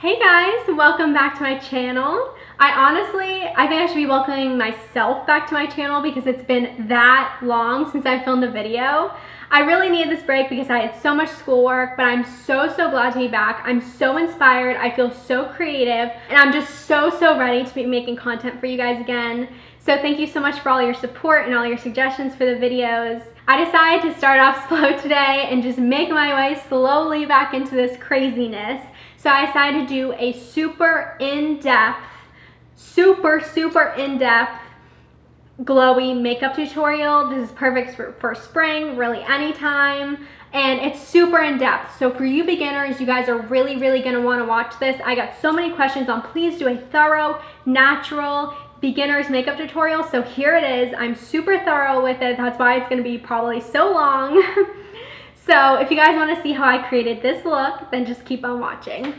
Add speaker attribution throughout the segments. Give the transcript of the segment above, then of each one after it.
Speaker 1: Hey guys, welcome back to my channel. I think I should be welcoming myself back to my channel because it's been that long since I filmed a video. I really needed this break because I had so much schoolwork, but I'm so glad to be back. I'm so inspired, I feel so creative, and I'm just so ready to be making content for you guys again. So thank you so much for all your support and all your suggestions for the videos. I decided to start off slow today and just make my way slowly back into this craziness. So I decided to do a super in-depth glowy makeup tutorial. This is perfect for spring, really anytime, and it's super in-depth. So for you beginners, you guys are really gonna wanna watch this. I got so many questions on please do a thorough, natural, beginner's makeup tutorial. So here it is. I'm super thorough with it. That's why it's gonna be probably so long. So if you guys want to see how I created this look, then just keep on watching.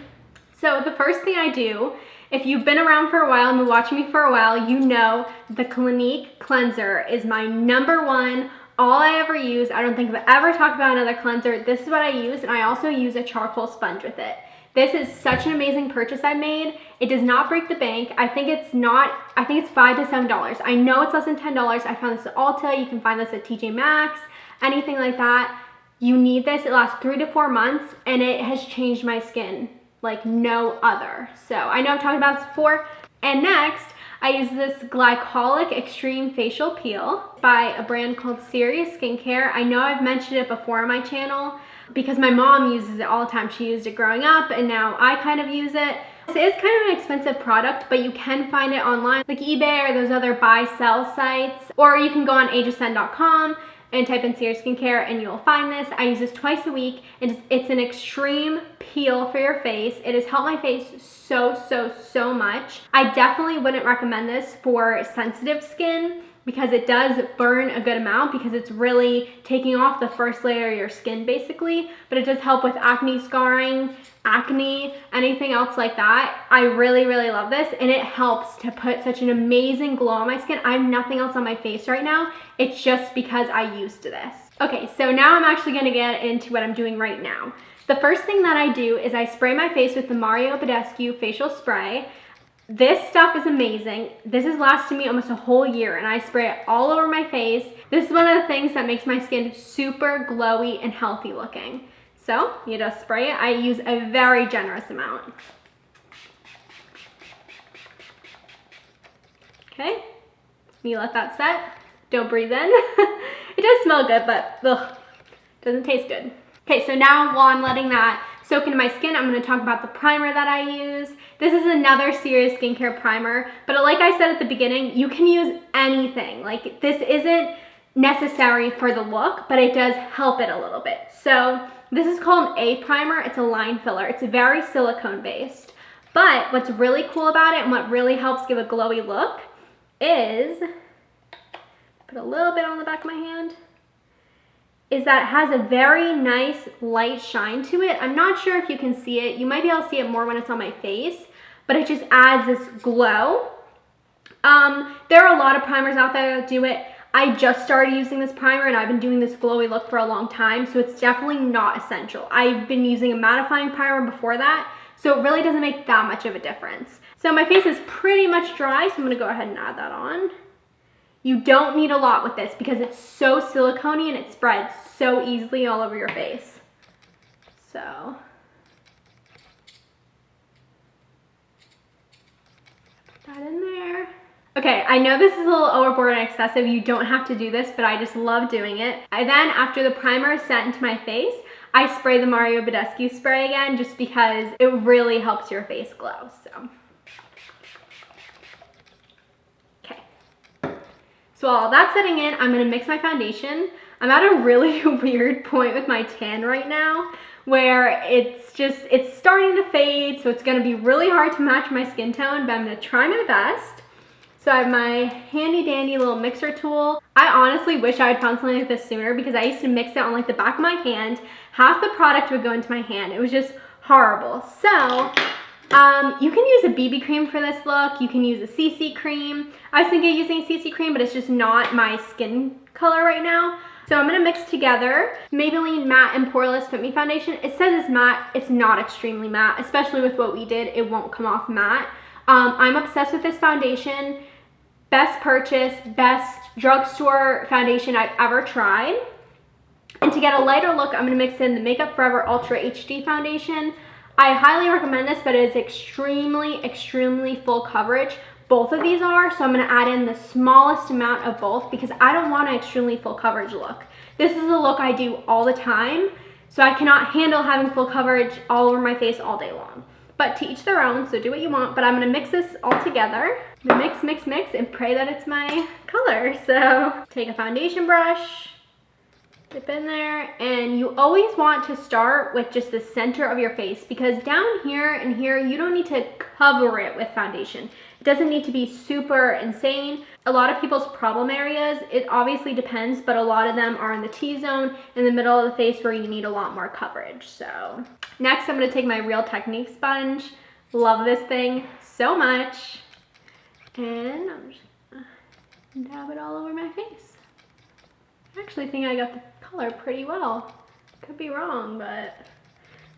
Speaker 1: So the first thing I do, if you've been around for a while and been watching me for a while, you know the Clinique Cleanser is my #1, all I ever use. I don't think I've ever talked about another cleanser. This is what I use, and I also use a charcoal sponge with it. This is such an amazing purchase I made. It does not break the bank. I think it's $5 to $7. I know it's less than $10. I found this at Ulta. You can find this at TJ Maxx, anything like that. You need this. It lasts 3 to 4 months, and it has changed my skin like no other. So I know I've talked about this before. And next, I use this Glycolic Extreme Facial Peel by a brand called Serious Skincare. I know I've mentioned it before on my channel because my mom uses it all the time. She used it growing up, and now I kind of use it. This is kind of an expensive product, but you can find it online, like eBay or those other buy-sell sites, or you can go on ageascend.com and type in Serious Skincare and you'll find this. I use this twice a week. It's an extreme peel for your face. It has helped my face so much. I definitely wouldn't recommend this for sensitive skin because it does burn a good amount because it's really taking off the first layer of your skin basically, but it does help with acne scarring, acne, anything else like that. I really love this, and it helps to put such an amazing glow on my skin. I have nothing else on my face right now. It's just because I used this. Okay, so now I'm actually gonna get into what I'm doing right now. The first thing that I do is I spray my face with the Badescu facial spray. This stuff is amazing. This has lasted me almost a whole year, and I spray it all over my face. This is one of the things that makes my skin super glowy and healthy looking. So you just spray it. I use a very generous amount. Okay, you let that set. Don't breathe in. It does smell good, but ugh, doesn't taste good. Okay, so now while I'm letting that soak into my skin, I'm going to talk about the primer that I use. This is another Serious Skincare primer, but like I said at the beginning, you can use anything. Like, this isn't necessary for the look, but it does help it a little bit. So this is called an A primer. It's a line filler. It's very silicone based, but what's really cool about it and what really helps give a glowy look is, put a little bit on the back of my hand, is that it has a very nice light shine to it. I'm not sure if you can see it. You might be able to see it more when it's on my face, but it just adds this glow. There are a lot of primers out there that do it. I just started using this primer, and I've been doing this glowy look for a long time, so it's definitely not essential. I've been using a mattifying primer before that, so it really doesn't make that much of a difference. So my face is pretty much dry, so I'm gonna go ahead and add that on. You don't need a lot with this because it's so silicone-y and it spreads so easily all over your face. So, put that in there. Okay, I know this is a little overboard and excessive. You don't have to do this, but I just love doing it. Then, after the primer is set into my face, I spray the Badescu spray again just because it really helps your face glow. So while that's setting in, I'm gonna mix my foundation. I'm at a really weird point with my tan right now where it's starting to fade, so it's gonna be really hard to match my skin tone, but I'm gonna try my best. So I have my handy dandy little mixer tool. I honestly wish I had found something like this sooner because I used to mix it on like the back of my hand. Half the product would go into my hand. It was just horrible. So you can use a BB cream for this look. You can use a CC cream. I was thinking of using a CC cream, but it's just not my skin color right now. So I'm gonna mix together Maybelline Matte and Poreless Fit Me Foundation. It says it's matte, it's not extremely matte, especially with what we did, it won't come off matte. I'm obsessed with this foundation. Best purchase, best drugstore foundation I've ever tried. And to get a lighter look, I'm gonna mix in the Makeup Forever Ultra HD foundation. I highly recommend this, but it is extremely full coverage. Both of these are, so I'm gonna add in the smallest amount of both because I don't want an extremely full coverage look. This is a look I do all the time, so I cannot handle having full coverage all over my face all day long. But to each their own, so do what you want, but I'm gonna mix this all together. Mix, and pray that it's my color. So take a foundation brush, dip in there, and you always want to start with just the center of your face because down here and here, you don't need to cover it with foundation. It doesn't need to be super insane. A lot of people's problem areas, it obviously depends, but a lot of them are in the T-zone, in the middle of the face where you need a lot more coverage. So next, I'm gonna take my Real Technique sponge. Love this thing so much. And I'm just gonna dab it all over my face. I actually think I got the color pretty well. Could be wrong, but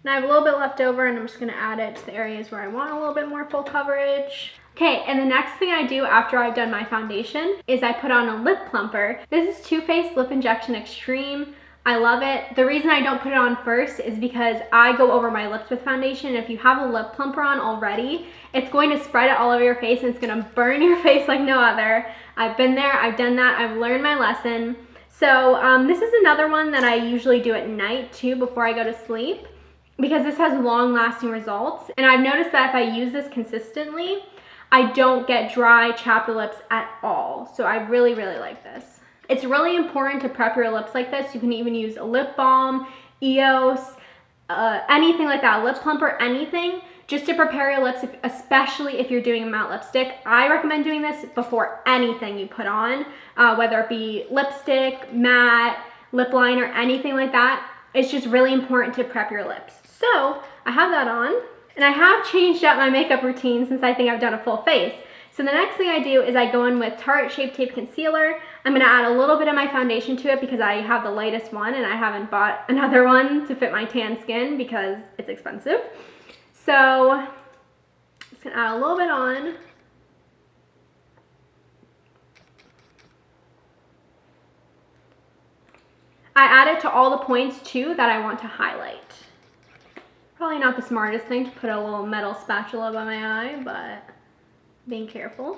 Speaker 1: and I have a little bit left over and I'm just gonna add it to the areas where I want a little bit more full coverage. Okay, and the next thing I do after I've done my foundation is I put on a lip plumper. This is Too Faced Lip Injection Extreme. I love it. The reason I don't put it on first is because I go over my lips with foundation. If you have a lip plumper on already, it's going to spread it all over your face and it's gonna burn your face like no other. I've been there, I've done that, I've learned my lesson. So this is another one that I usually do at night too before I go to sleep because this has long lasting results. And I've noticed that if I use this consistently, I don't get dry, chapped lips at all. So I really like this. It's really important to prep your lips like this. You can even use a lip balm, EOS, anything like that, lip plumper, anything, just to prepare your lips, especially if you're doing a matte lipstick. I recommend doing this before anything you put on, whether it be lipstick, matte, lip liner, anything like that. It's just really important to prep your lips. So I have that on. And I have changed up my makeup routine since I think I've done a full face. So the next thing I do is I go in with Tarte Shape Tape Concealer. I'm gonna add a little bit of my foundation to it because I have the lightest one and I haven't bought another one to fit my tan skin because it's expensive. So I'm just gonna add a little bit on. I add it to all the points too that I want to highlight. Probably not the smartest thing to put a little metal spatula by my eye, but being careful.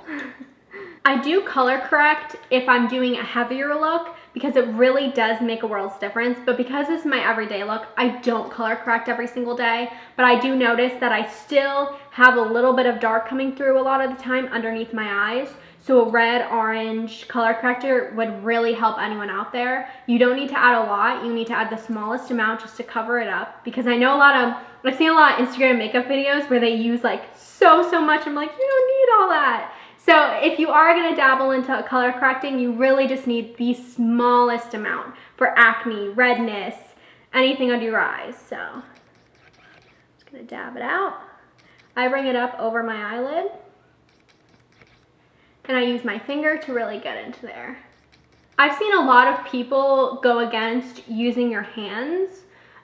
Speaker 1: I do color correct if I'm doing a heavier look because it really does make a world's difference, but because this is my everyday look, I don't color correct every single day, but I do notice that I still have a little bit of dark coming through a lot of the time underneath my eyes. So a red, orange color corrector would really help anyone out there. You don't need to add a lot. You need to add the smallest amount just to cover it up because I know I've seen a lot of Instagram makeup videos where they use like so much. I'm like, you don't need all that. So if you are gonna dabble into color correcting, you really just need the smallest amount for acne, redness, anything under your eyes. So just gonna dab it out. I bring it up over my eyelid. And I use my finger to really get into there. I've seen a lot of people go against using your hands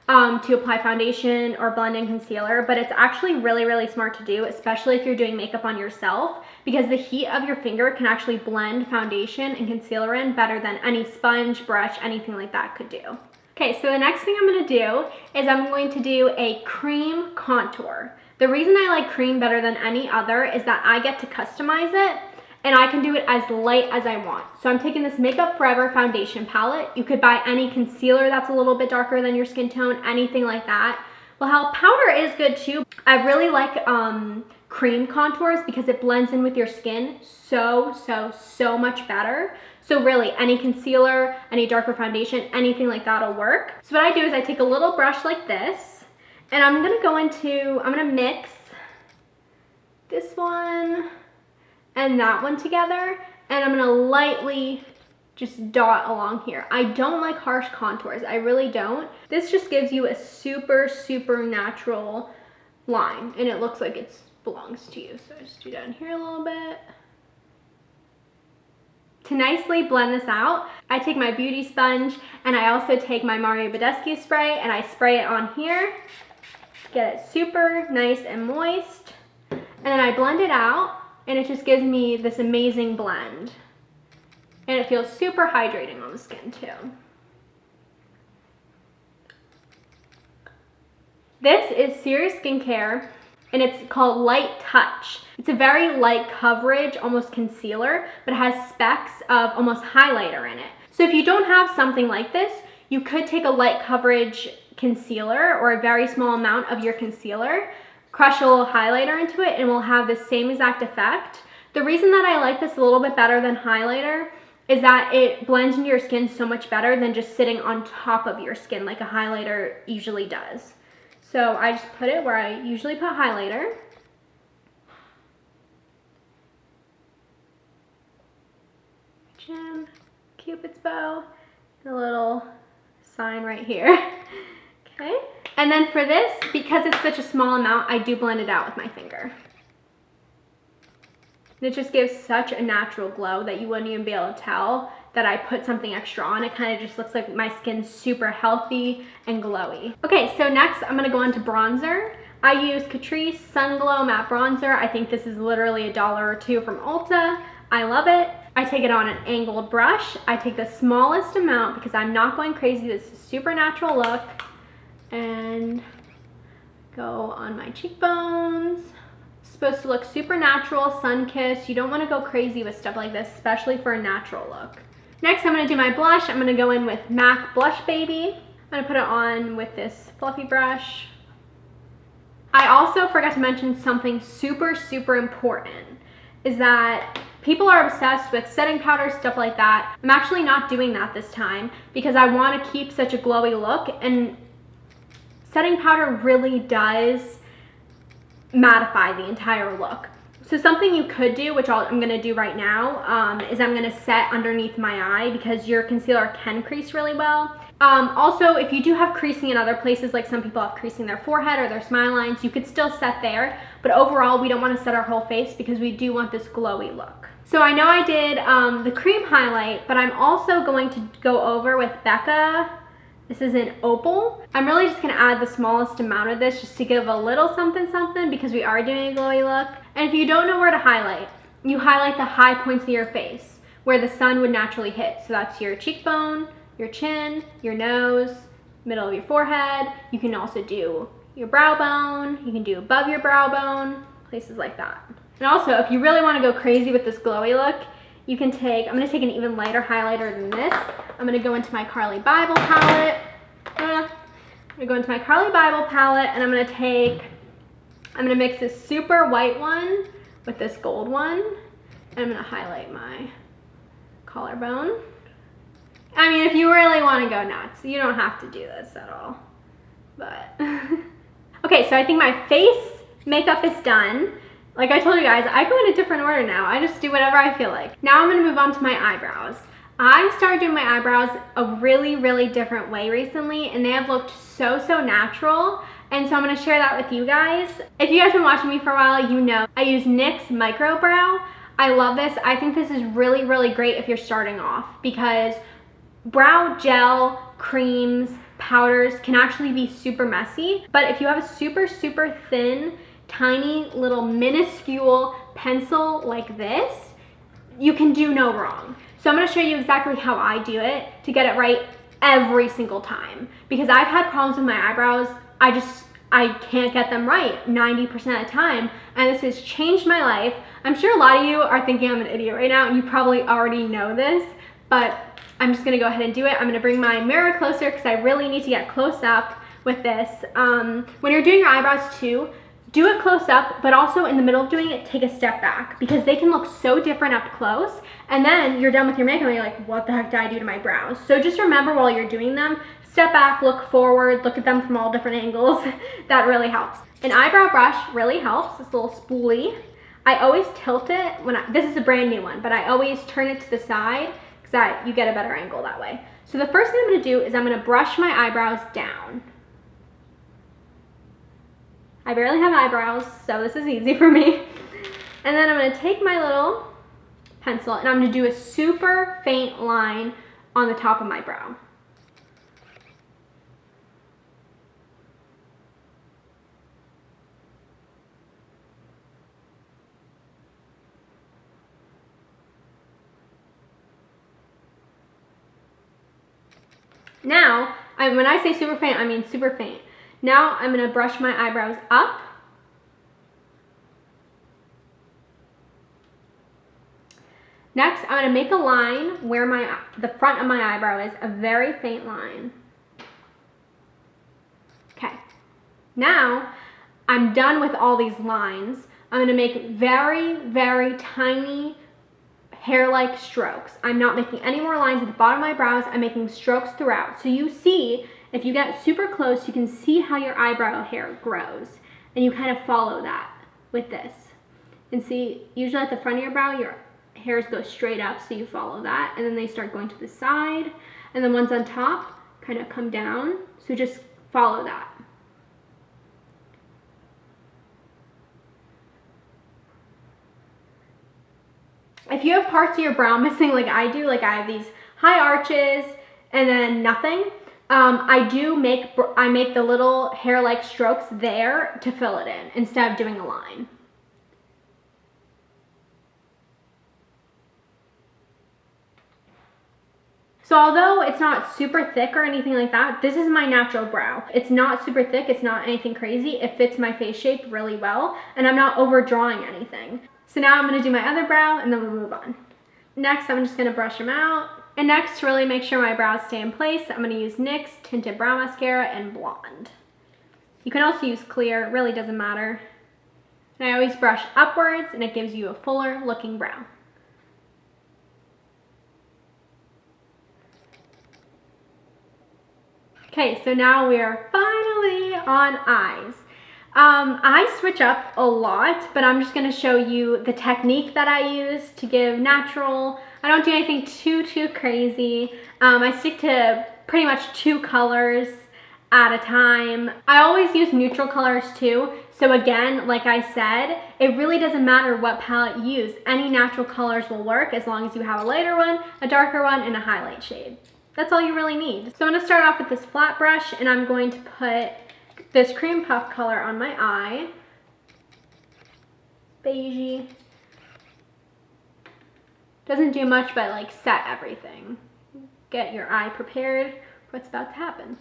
Speaker 1: to apply foundation or blend in concealer, but it's actually really smart to do, especially if you're doing makeup on yourself, because the heat of your finger can actually blend foundation and concealer in better than any sponge, brush, anything like that could do. Okay, so the next thing I'm gonna do is I'm going to do a cream contour. The reason I like cream better than any other is that I get to customize it and I can do it as light as I want. So I'm taking this Makeup Forever foundation palette. You could buy any concealer that's a little bit darker than your skin tone, anything like that. Well, powder is good too. I really like cream contours because it blends in with your skin so much better. So really, any concealer, any darker foundation, anything like that'll work. So what I do is I take a little brush like this, and I'm gonna mix this one and that one together, and I'm gonna lightly just dot along here. I don't like harsh contours, I really don't. This just gives you a super natural line, and it looks like it belongs to you. So I just do down here a little bit. To nicely blend this out, I take my beauty sponge and I also take my Badescu spray and I spray it on here. Get it super nice and moist. And then I blend it out and it just gives me this amazing blend. And it feels super hydrating on the skin too. This is Serious Skincare and it's called Light Touch. It's a very light coverage, almost concealer, but it has specks of almost highlighter in it. So if you don't have something like this, you could take a light coverage concealer or a very small amount of your concealer, crush a little highlighter into it, and we'll have the same exact effect. The reason that I like this a little bit better than highlighter is that it blends into your skin so much better than just sitting on top of your skin like a highlighter usually does. So I just put it where I usually put highlighter. Chin, Cupid's bow, and a little sign right here. Okay, and then for this, because it's such a small amount, I do blend it out with my finger. And it just gives such a natural glow that you wouldn't even be able to tell that I put something extra on. It kind of just looks like my skin's super healthy and glowy. Okay, so next I'm gonna go on to bronzer. I use Catrice Sun Glow Matte Bronzer. I think this is literally $1 or $2 from Ulta. I love it. I take it on an angled brush. I take the smallest amount because I'm not going crazy. This is a super natural look. And go on my cheekbones. Supposed to look super natural, sun-kissed. You don't want to go crazy with stuff like this, especially for a natural look. Next, I'm going to do my blush. I'm going to go in with MAC Blush Baby. I'm going to put it on with this fluffy brush. I also forgot to mention something super, super important, is that people are obsessed with setting powder, stuff like that. I'm actually not doing that this time because I want to keep such a glowy look, and setting powder really does mattify the entire look. So something you could do, which I'm gonna do right now, is I'm gonna set underneath my eye because your concealer can crease really well. Also, if you do have creasing in other places, like some people have creasing their forehead or their smile lines, you could still set there, but overall we don't want to set our whole face because we do want this glowy look. So I know I did the cream highlight, but I'm also going to go over with Becca. This is an opal. I'm really just gonna add the smallest amount of this just to give a little something something because we are doing a glowy look. And if you don't know where to highlight, you highlight the high points of your face where the sun would naturally hit. So that's your cheekbone, your chin, your nose, middle of your forehead. You can also do your brow bone. You can do above your brow bone, places like that. And also, if you really wanna go crazy with this glowy look, you can take, I'm gonna take an even lighter highlighter than this. I'm gonna go into my Carly Bible palette. I'm gonna go into my Carly Bible palette and I'm gonna mix this super white one with this gold one. And I'm gonna highlight my collarbone. I mean, if you really wanna go nuts, you don't have to do this at all, but. Okay, so I think my face makeup is done. Like I told you guys, I go in a different order now. I just do whatever I feel like. Now I'm gonna move on to my eyebrows. I started doing my eyebrows a really, really different way recently, and they have looked so, so natural. And so I'm gonna share that with you guys. If you guys have been watching me for a while, you know I use Nyx Micro Brow. I love this. I think this is really, really great if you're starting off because brow gel, creams, powders can actually be super messy. But if you have a super, super thin, tiny little minuscule pencil like this, you can do no wrong. So I'm gonna show you exactly how I do it to get it right every single time. Because I've had problems with my eyebrows, I can't get them right 90% of the time, and this has changed my life. I'm sure a lot of you are thinking I'm an idiot right now, and you probably already know this, but I'm just gonna go ahead and do it. I'm gonna bring my mirror closer because I really need to get close up with this. When you're doing your eyebrows too, do it close up, but also in the middle of doing it, take a step back because they can look so different up close. And then you're done with your makeup and you're like, what the heck did I do to my brows? So just remember while you're doing them, step back, look forward, look at them from all different angles. That really helps. An eyebrow brush really helps, this little spoolie. I always tilt it this is a brand new one, but I always turn it to the side because you get a better angle that way. So the first thing I'm gonna do is I'm gonna brush my eyebrows down. I barely have eyebrows, so this is easy for me. And then I'm gonna take my little pencil, and I'm gonna do a super faint line on the top of my brow. Now, when I say super faint, I mean super faint. Now I'm gonna brush my eyebrows up. Next, I'm gonna make a line where the front of my eyebrow is, a very faint line. Okay, now I'm done with all these lines. I'm gonna make very, very tiny hair-like strokes. I'm not making any more lines at the bottom of my brows. I'm making strokes throughout. So you see, if you get super close, you can see how your eyebrow hair grows. And you kind of follow that with this. And see, usually at the front of your brow, your hairs go straight up, so you follow that. And then they start going to the side. And the ones on top kind of come down. So just follow that. If you have parts of your brow missing like I do, like I have these high arches and then nothing, I make the little hair-like strokes there to fill it in instead of doing a line. So although it's not super thick or anything like that, this is my natural brow. It's not super thick, it's not anything crazy. It fits my face shape really well, and I'm not overdrawing anything. So now I'm gonna do my other brow and then we'll move on. Next, I'm just gonna brush them out. And next, to really make sure my brows stay in place, I'm gonna use NYX Tinted Brow Mascara and Blonde. You can also use clear, it really doesn't matter. And I always brush upwards and it gives you a fuller looking brow. Okay, so now we are finally on eyes. I switch up a lot, but I'm just gonna show you the technique that I use to give natural. I don't do anything too crazy. I stick to pretty much 2 colors at a time. I always use neutral colors too. So again, like I said, it really doesn't matter what palette you use. Any natural colors will work as long as you have a lighter one, a darker one, and a highlight shade. That's all you really need. So I'm gonna start off with this flat brush and I'm going to put this cream puff color on my eye. Beigey. Doesn't do much but like set everything. Get your eye prepared for what's about to happen.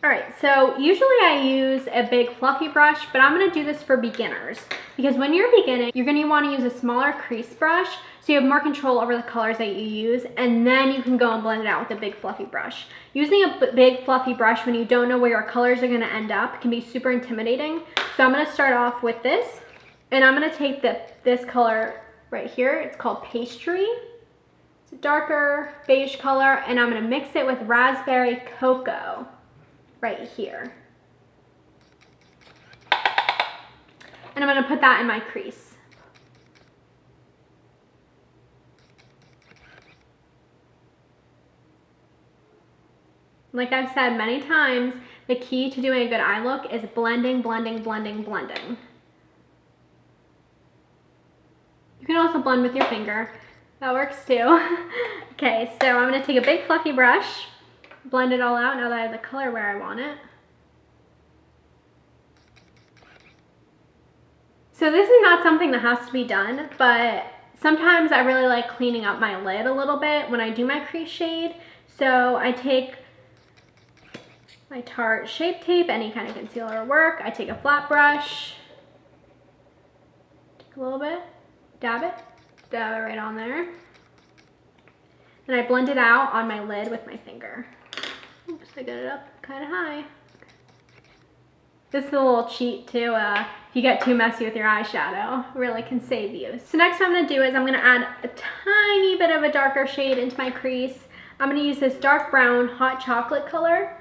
Speaker 1: Alright, so usually I use a big fluffy brush, but I'm going to do this for beginners. Because when you're beginning, you're going to want to use a smaller crease brush so you have more control over the colors that you use, and then you can go and blend it out with a big fluffy brush. Using a big fluffy brush when you don't know where your colors are going to end up can be super intimidating. So I'm going to start off with this, and I'm going to take this color right here. It's called Pastry. It's a darker beige color, and I'm going to mix it with Raspberry Cocoa right here. And I'm going to put that in my crease. Like I've said many times, the key to doing a good eye look is blending, blending, blending, blending. You can also blend with your finger. That works too. Okay, so I'm going to take a big fluffy brush, blend it all out now that I have the color where I want it. So this is not something that has to be done, but sometimes I really like cleaning up my lid a little bit when I do my crease shade. So I take my Tarte Shape Tape, any kind of concealer will work. I take a flat brush, take a little bit, dab it right on there. And I blend it out on my lid with my finger. Oops, I got it up kind of high. This is a little cheat too, if you get too messy with your eyeshadow, really can save you. So next what I'm going to do is I'm going to add a tiny bit of a darker shade into my crease. I'm going to use this dark brown hot chocolate color.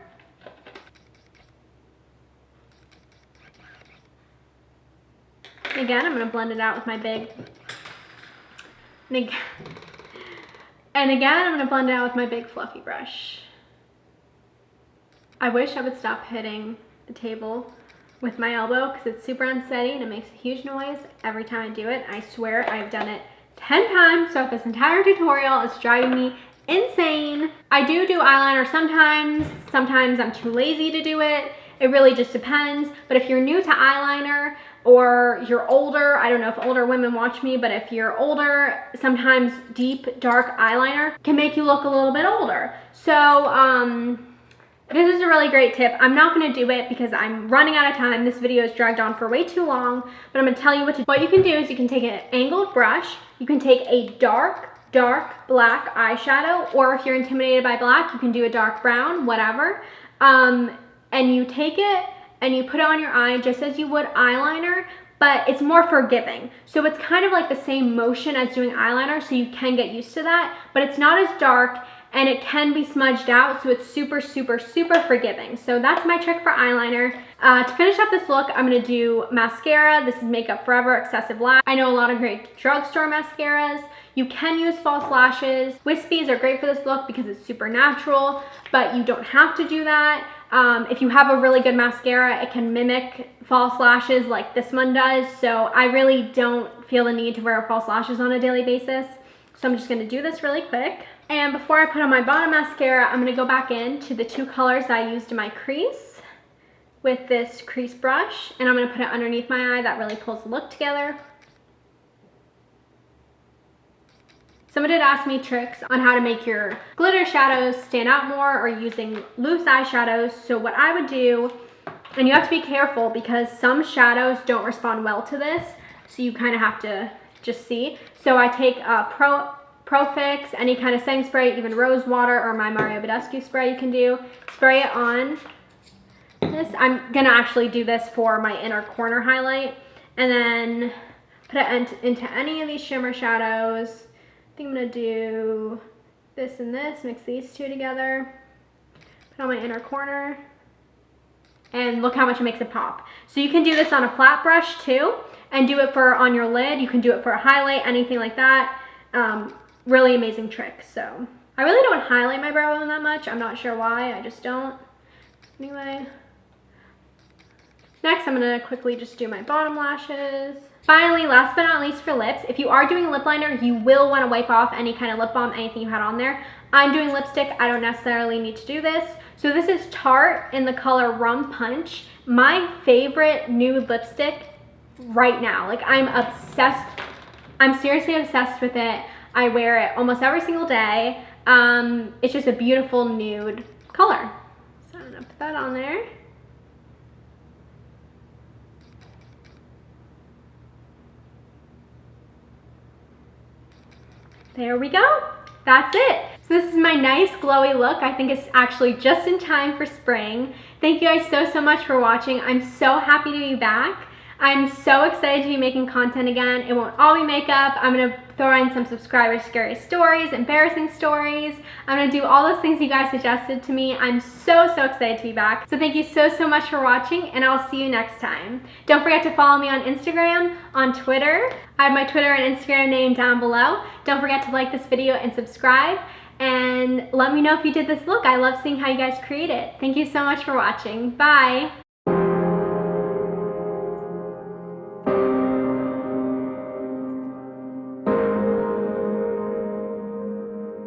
Speaker 1: Again, I'm going to blend it out with my big, and again, I'm going to blend it out with my big fluffy brush. I wish I would stop hitting the table with my elbow because it's super unsteady and it makes a huge noise every time I do it. I swear I've done it 10 times throughout this entire tutorial. It's driving me insane. I do eyeliner sometimes. Sometimes I'm too lazy to do it. It really just depends. But if you're new to eyeliner or you're older, I don't know if older women watch me, but if you're older, sometimes deep, dark eyeliner can make you look a little bit older. So, this is a really great tip. I'm not gonna do it because I'm running out of time. This video is dragged on for way too long, but I'm gonna tell you what to do. What you can do is you can take an angled brush, you can take a dark black eyeshadow, or if you're intimidated by black, you can do a dark brown, whatever. And you take it and you put it on your eye just as you would eyeliner, but it's more forgiving. So it's kind of like the same motion as doing eyeliner, so you can get used to that, but it's not as dark and it can be smudged out, so it's super, super, super forgiving. So that's my trick for eyeliner. To finish up this look, I'm gonna do mascara. This is Makeup Forever Excessive Lash. I know a lot of great drugstore mascaras. You can use false lashes. Wispies are great for this look because it's super natural, but you don't have to do that. If you have a really good mascara, it can mimic false lashes like this one does, so I really don't feel the need to wear false lashes on a daily basis. So I'm just gonna do this really quick. And before I put on my bottom mascara, I'm gonna go back into the two colors that I used in my crease with this crease brush, and I'm gonna put it underneath my eye. That really pulls the look together. Someone did ask me tricks on how to make your glitter shadows stand out more or using loose eyeshadows. So what I would do, and you have to be careful because some shadows don't respond well to this, so you kind of have to just see. So I take a Pro Fix, any kind of setting spray, even rose water or my Mario Badescu spray you can do. Spray it on this. I'm gonna actually do this for my inner corner highlight, and then put it into any of these shimmer shadows. I think I'm gonna do this and this, mix these two together, put on my inner corner, and look how much it makes it pop. So you can do this on a flat brush too, and do it for on your lid. You can do it for a highlight, anything like that. Really amazing trick. So I really don't highlight my brow bone that much. I'm not sure why, I just don't. Anyway, next I'm gonna quickly just do my bottom lashes. Finally, last but not least for lips, if you are doing a lip liner, you will want to wipe off any kind of lip balm, anything you had on there. I'm doing lipstick, I don't necessarily need to do this. So this is Tarte in the color Rum Punch. My favorite nude lipstick right now. Like, I'm obsessed. I'm seriously obsessed with it. I wear it almost every single day. It's just a beautiful nude color. So I'm gonna put that on there. There we go. That's it. So this is my nice glowy look. I think it's actually just in time for spring. Thank you guys so much for watching. I'm so happy to be back. I'm so excited to be making content again. It won't all be makeup. I'm gonna throw in some subscriber scary stories, embarrassing stories. I'm gonna do all those things you guys suggested to me. I'm so excited to be back. So thank you so much for watching, and I'll see you next time. Don't forget to follow me on Instagram, on Twitter. I have my Twitter and Instagram name down below. Don't forget to like this video and subscribe, and let me know if you did this look. I love seeing how you guys create it. Thank you so much for watching. Bye.